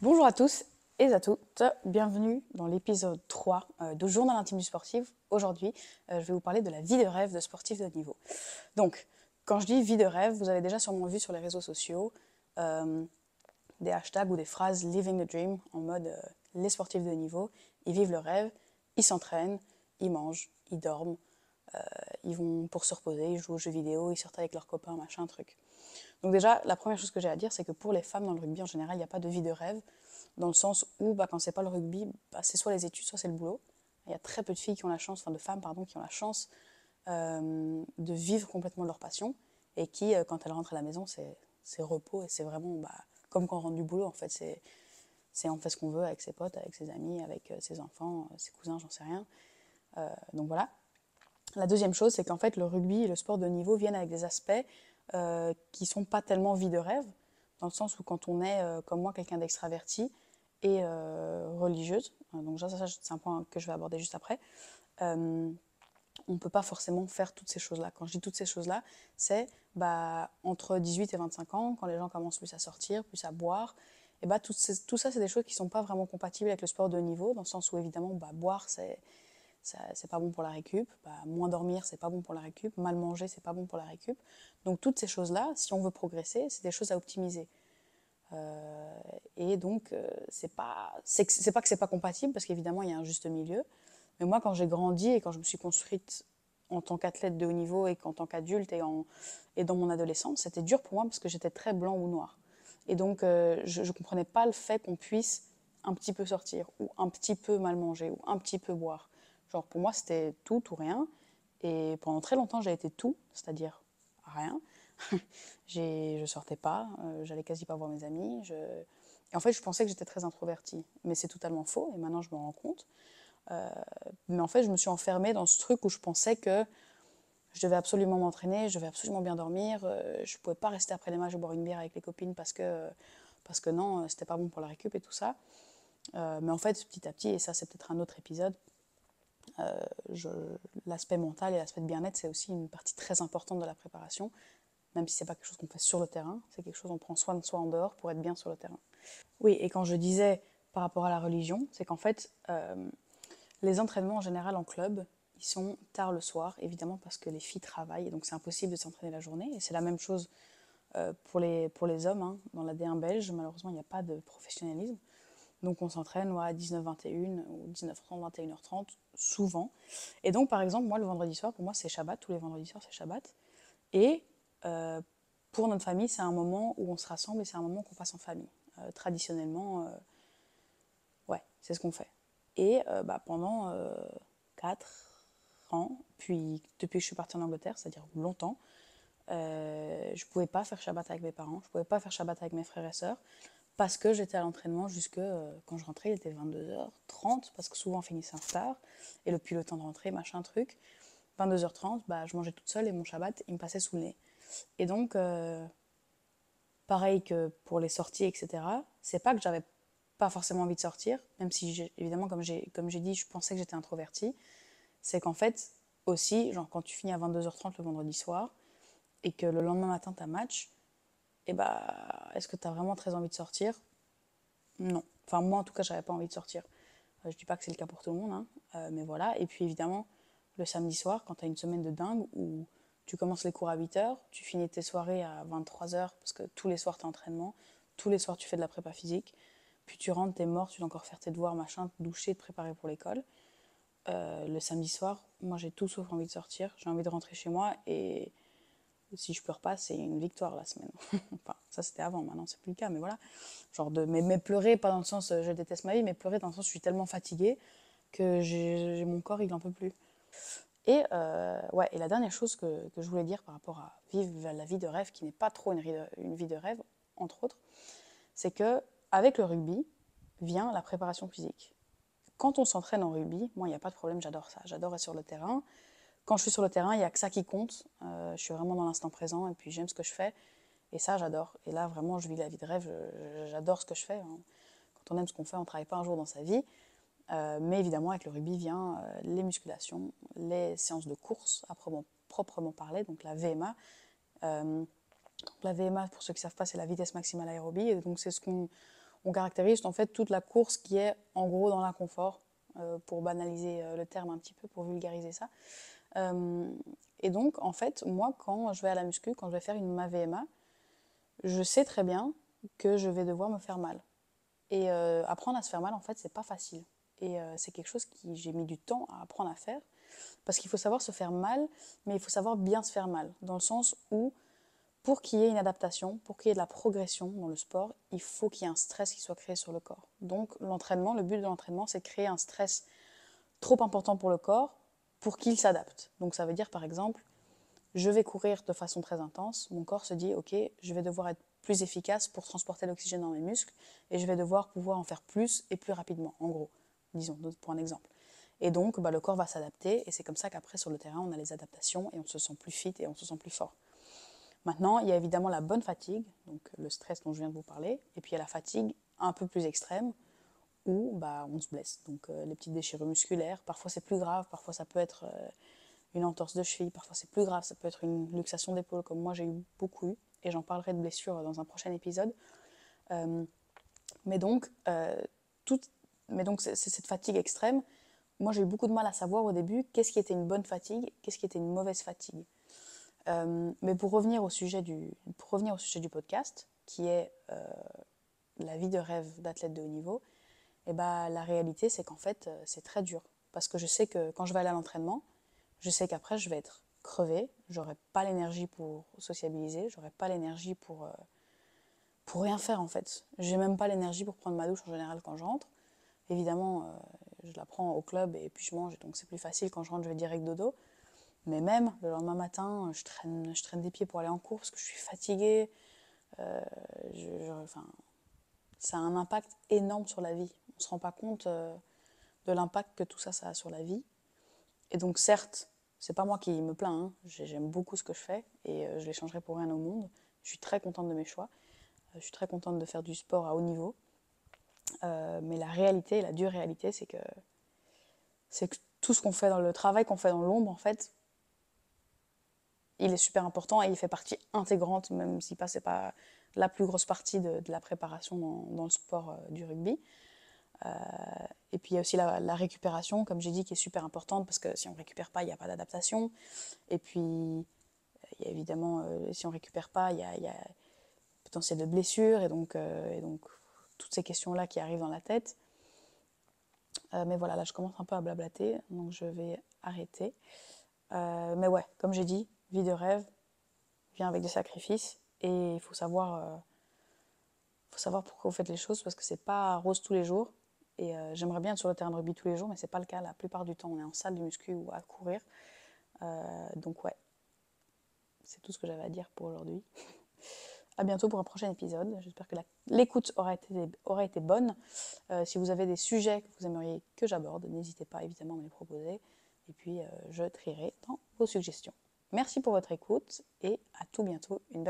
Bonjour à tous et à toutes, bienvenue dans l'épisode 3 de Journal intime du sportif. Aujourd'hui, je vais vous parler de la vie de rêve de sportifs de haut niveau. Donc, quand je dis vie de rêve, vous avez déjà sûrement vu sur les réseaux sociaux euh, des hashtags ou des phrases Living the Dream en mode les sportifs de haut niveau, ils vivent le rêve, ils s'entraînent, ils mangent, ils dorment, ils vont pour se reposer, ils jouent aux jeux vidéo, ils sortent avec leurs copains, machin, truc. Donc déjà, la première chose que j'ai à dire, c'est que pour les femmes dans le rugby, en général, il n'y a pas de vie de rêve, dans le sens où quand c'est pas le rugby, c'est soit les études, soit c'est le boulot. Il y a très peu de filles qui ont la chance, enfin de femmes, pardon, qui ont la chance de vivre complètement leur passion et qui, quand elles rentrent à la maison, c'est repos et c'est vraiment comme quand on rentre du boulot, en fait. C'est on fait ce qu'on veut avec ses potes, avec ses amis, avec ses enfants, ses cousins, j'en sais rien. Donc voilà. La deuxième chose, c'est qu'en fait, le rugby et le sport de haut niveau viennent avec des aspects qui sont pas tellement vie de rêve, dans le sens où quand on est, comme moi, quelqu'un d'extraverti et religieuse, donc ça c'est un point que je vais aborder juste après, on ne peut pas forcément faire toutes ces choses-là. Quand je dis toutes ces choses-là, c'est entre 18 et 25 ans, quand les gens commencent plus à sortir, plus à boire, et tout ça, c'est des choses qui ne sont pas vraiment compatibles avec le sport de haut niveau, dans le sens où évidemment, boire, c'est pas bon pour la récup, moins dormir, c'est pas bon pour la récup, mal manger, c'est pas bon pour la récup. Donc toutes ces choses-là, si on veut progresser, c'est des choses à optimiser. Et donc, c'est pas que c'est pas compatible, parce qu'évidemment, il y a un juste milieu. Mais moi, quand j'ai grandi et quand je me suis construite en tant qu'athlète de haut niveau et qu'en tant qu'adulte et dans mon adolescence, c'était dur pour moi parce que j'étais très blanc ou noir. Et donc, je ne comprenais pas le fait qu'on puisse un petit peu sortir, ou un petit peu mal manger, ou un petit peu boire. Genre, pour moi, c'était tout ou rien. Et pendant très longtemps, j'ai été tout, c'est-à-dire rien. Je sortais pas, j'allais quasi pas voir mes amis. Et en fait, je pensais que j'étais très introvertie. Mais c'est totalement faux, et maintenant, je me rends compte. Mais en fait, je me suis enfermée dans ce truc où je pensais que je devais absolument m'entraîner, je devais absolument bien dormir, je ne pouvais pas rester après les matchs et boire une bière avec les copines parce que non, c'était pas bon pour la récup et tout ça. Mais en fait, petit à petit, et ça c'est peut-être un autre épisode, je, l'aspect mental et l'aspect de bien-être, c'est aussi une partie très importante de la préparation, même si c'est pas quelque chose qu'on fait sur le terrain, c'est quelque chose qu'on prend soin de soi en dehors pour être bien sur le terrain. Oui, et quand je disais par rapport à la religion, c'est qu'en fait, les entraînements en général en club, ils sont tard le soir, évidemment parce que les filles travaillent, et donc c'est impossible de s'entraîner la journée. Et c'est la même chose pour les hommes. Hein. Dans la D1 belge, malheureusement, il n'y a pas de professionnalisme. Donc on s'entraîne à 19h21 ou 19h30, 21h30, souvent. Et donc par exemple, moi le vendredi soir, pour moi c'est Shabbat, tous les vendredis soirs c'est Shabbat. Et euh, pour notre famille, c'est un moment où on se rassemble et c'est un moment qu'on passe en famille. Traditionnellement, ouais, c'est ce qu'on fait. Et pendant 4 ans, puis depuis que je suis partie en Angleterre, c'est-à-dire longtemps, je ne pouvais pas faire Shabbat avec mes parents, je ne pouvais pas faire Shabbat avec mes frères et sœurs, parce que j'étais à l'entraînement jusque, quand je rentrais, il était 22h30, parce que souvent on finissait en retard, et puis le temps de rentrer, machin truc. 22h30, je mangeais toute seule et mon Shabbat, il me passait sous le nez. Et donc, pareil que pour les sorties, etc., c'est pas que j'avais pas forcément envie de sortir, même si, évidemment, comme j'ai dit, je pensais que j'étais introvertie, c'est qu'en fait, aussi, genre quand tu finis à 22h30 le vendredi soir, et que le lendemain matin, tu as match, est-ce que tu as vraiment très envie de sortir? Non. Enfin, moi, en tout cas, j'avais pas envie de sortir. Je dis pas que c'est le cas pour tout le monde, hein, mais voilà. Et puis, évidemment, le samedi soir, quand tu as une semaine de dingue où tu commences les cours à 8h, tu finis tes soirées à 23h, parce que tous les soirs, tu as entraînement, tous les soirs, tu fais de la prépa physique, puis tu rentres, t'es mort, tu dois encore faire tes devoirs, machin, te doucher, te préparer pour l'école. Le samedi soir, moi, j'ai tout sauf envie de sortir, j'ai envie de rentrer chez moi, et si je pleure pas, c'est une victoire la semaine. Enfin, ça c'était avant, maintenant c'est plus le cas, mais voilà. Mais pleurer, pas dans le sens je déteste ma vie, mais pleurer dans le sens je suis tellement fatiguée que mon corps il en peut plus. Et ouais, et la dernière chose que je voulais dire par rapport à vivre la vie de rêve, qui n'est pas trop une vie de rêve, entre autres, c'est que avec le rugby vient la préparation physique. Quand on s'entraîne en rugby, moi il n'y a pas de problème, j'adore ça, j'adore être sur le terrain. Quand je suis sur le terrain, il n'y a que ça qui compte. Je suis vraiment dans l'instant présent et puis j'aime ce que je fais. Et ça, j'adore. Et là, vraiment, je vis la vie de rêve. J'adore ce que je fais. Hein. Quand on aime ce qu'on fait, on ne travaille pas un jour dans sa vie. Mais évidemment, avec le rugby vient les musculations, les séances de course, à proprement parler, donc la VMA. La VMA, pour ceux qui ne savent pas, c'est la vitesse maximale aérobie. Et donc, c'est ce qu'on on caractérise en fait toute la course qui est en gros dans l'inconfort, pour banaliser le terme un petit peu, pour vulgariser ça. Et donc, en fait, moi, quand je vais à la muscu, quand je vais faire ma VMA, je sais très bien que je vais devoir me faire mal. Et apprendre à se faire mal, en fait, c'est pas facile. Et c'est quelque chose que j'ai mis du temps à apprendre à faire. Parce qu'il faut savoir se faire mal, mais il faut savoir bien se faire mal. Dans le sens où, pour qu'il y ait une adaptation, pour qu'il y ait de la progression dans le sport, il faut qu'il y ait un stress qui soit créé sur le corps. Donc l'entraînement, le but de l'entraînement, c'est de créer un stress trop important pour le corps pour qu'il s'adapte. Donc ça veut dire par exemple, je vais courir de façon très intense, mon corps se dit ok, je vais devoir être plus efficace pour transporter l'oxygène dans mes muscles et je vais devoir pouvoir en faire plus et plus rapidement, en gros, disons, pour un exemple. Et donc le corps va s'adapter et c'est comme ça qu'après sur le terrain on a les adaptations et on se sent plus fit et on se sent plus fort. Maintenant, il y a évidemment la bonne fatigue, donc le stress dont je viens de vous parler, et puis il y a la fatigue un peu plus extrême, où on se blesse. Donc les petites déchirures musculaires, parfois c'est plus grave, parfois ça peut être une entorse de cheville, parfois c'est plus grave, ça peut être une luxation d'épaule, comme moi j'ai eu beaucoup eu, et j'en parlerai de blessures dans un prochain épisode. Mais donc, c'est cette fatigue extrême. Moi j'ai eu beaucoup de mal à savoir au début qu'est-ce qui était une bonne fatigue, qu'est-ce qui était une mauvaise fatigue. Mais pour revenir au sujet du podcast, qui est la vie de rêve d'athlète de haut niveau, et la réalité c'est qu'en fait c'est très dur. Parce que je sais que quand je vais aller à l'entraînement, je sais qu'après je vais être crevée, j'aurai pas l'énergie pour sociabiliser, j'aurai pas l'énergie pour rien faire en fait. J'ai même pas l'énergie pour prendre ma douche en général quand je rentre. Évidemment, je la prends au club et puis je mange, donc c'est plus facile quand je rentre, je vais direct dodo. Mais même le lendemain matin, je traîne des pieds pour aller en cours parce que je suis fatiguée. Enfin, ça a un impact énorme sur la vie. On ne se rend pas compte de l'impact que tout ça a sur la vie. Et donc certes, c'est pas moi qui me plains, hein. J'aime beaucoup ce que je fais et je les changerai pour rien au monde. Je suis très contente de mes choix. Je suis très contente de faire du sport à haut niveau. Mais la réalité, la dure réalité, c'est que tout ce qu'on fait dans le travail qu'on fait dans l'ombre, en fait, il est super important et il fait partie intégrante, même si c'est pas la plus grosse partie de la préparation dans le sport du rugby. Et puis il y a aussi la récupération, comme j'ai dit, qui est super importante parce que si on ne récupère pas, il n'y a pas d'adaptation. Et puis il y a évidemment, si on ne récupère pas, il y a potentiel de blessure et donc toutes ces questions-là qui arrivent dans la tête. Mais voilà, là je commence un peu à blablater, donc je vais arrêter. Mais ouais, comme j'ai dit, vie de rêve vient avec des sacrifices et il faut savoir pourquoi vous faites les choses parce que c'est pas rose tous les jours. Et j'aimerais bien être sur le terrain de rugby tous les jours, mais c'est pas le cas. La plupart du temps, on est en salle de muscu ou à courir. Donc ouais, c'est tout ce que j'avais à dire pour aujourd'hui. À bientôt pour un prochain épisode. J'espère que l'écoute aura été bonne. Si vous avez des sujets que vous aimeriez que j'aborde, n'hésitez pas évidemment à me les proposer. Et puis je trierai dans vos suggestions. Merci pour votre écoute et à tout bientôt. Une belle